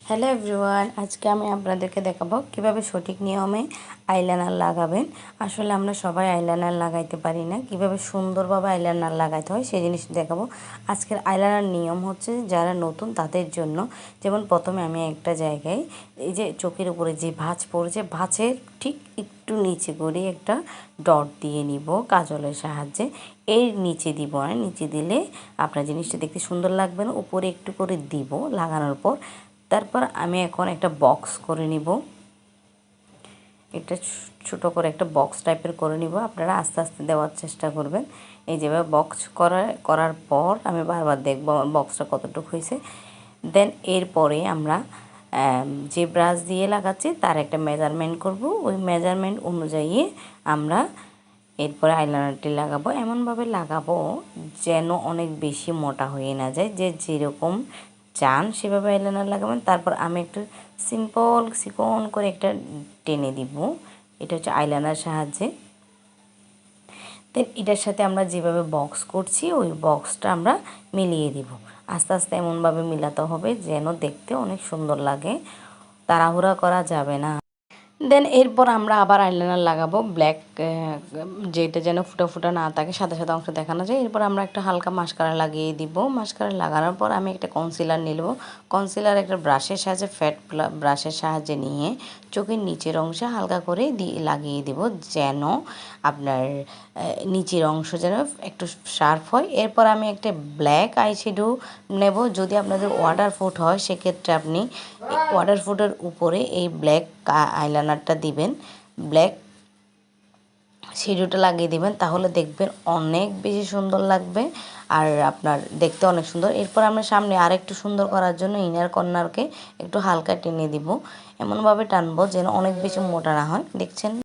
Hello everyone, আজকে আমি আপনাদেরকে দেখাবো কিভাবে সঠিক নিয়মে আইলাইনার লাগাবেন। আসলে আমরা সবাই আইলাইনার লাগাইতে পারি না, কিভাবে সুন্দরভাবে আইলাইনার লাগাইতে হয় সেই জিনিস দেখাবো। আজকের আইলাইনার নিয়ম হচ্ছে যারা নতুন তাদের জন্য। যেমন প্রথমে আমি একটা জায়গায় এই যে চোখের উপরে যে ভাঁজ পড়েছে, ভাঁজের ঠিক একটু নিচে করে একটা ডট দিয়ে নিব কাজলের সাহায্যে। এর নিচে দিব না, নিচে দিলে আপনার জিনিসটা দেখতে সুন্দর লাগবে না, উপরে একটু করে দিব লাগানোর পর। তারপর আমি এখন একটা বক্স করে নিব, একটা ছোটো করে একটা বক্স টাইপের করে নিব। আপনারা আস্তে আস্তে দেওয়ার চেষ্টা করবেন। এই যেভাবে বক্স করার পর আমি বারবার দেখব আমার বক্সটা কতটুকু হয়েছে। দেন এরপরে আমরা যে ব্রাশ দিয়ে লাগাচ্ছি তার একটা মেজারমেন্ট করব। ওই মেজারমেন্ট অনুযায়ী আমরা এরপরে আইলাইনারটি লাগাবো। এমনভাবে লাগাবো যেন অনেক বেশি মোটা হয়ে না যায়, যে যেরকম চান সেভাবে আইলাইনার লাগাবেন। তারপর আমি একটু সিম্পল চিকন করে একটা টেনে দিব, এটা হচ্ছে আইলাইনার সাহায্যে। দেন এটার সাথে আমরা যেভাবে বক্স করছি ওই বক্সটা আমরা মিলিয়ে দিব। আস্তে আস্তে এমনভাবে মিলাতে হবে যেন দেখতে অনেক সুন্দর লাগে, তাড়াহুড়া করা যাবে না। দেন এরপর আমরা আবার আইলাইনার লাগাবো ব্ল্যাক, যেটা যেন ফুটা ফুটা না থাকে, সাদা সাদা অংশ দেখানো যায়। এরপর আমরা একটা হালকা মাস্কারা লাগিয়ে দিব। মাস্কারা লাগানোর পর আমি একটা কনসিলার নিয়ে নেব। কনসিলার একটা ব্রাশের সাহায্যে, ফ্যাট ব্রাশের সাহায্যে নিয়ে চোখের নিচের অংশে হালকা করে লাগিয়ে দেব, যেন আপনার নিচের অংশ যেন একটু শার্প হয়। এরপর আমি একটা ব্ল্যাক আইশ্যাডো নেব। যদি আপনাদের ওয়াটারপ্রুফ হয় সেক্ষেত্রে আপনি ওয়াটারপ্রুফের উপরে এই ব্ল্যাক আইলাইনারটা দিবেন, ব্ল্যাক শ্যাডোটা লাগিয়ে দিবেন, তাহলে দেখবেন অনেক বেশি সুন্দর লাগবে আর আপনার দেখতে অনেক সুন্দর। এরপর আমরা সামনে আরেকটু সুন্দর করার জন্য ইনার কর্নারকে একটু হালকা টেনে দিব, এমনভাবে টানবো যেন অনেক বেশি মোটা না হয়। দেখছেন।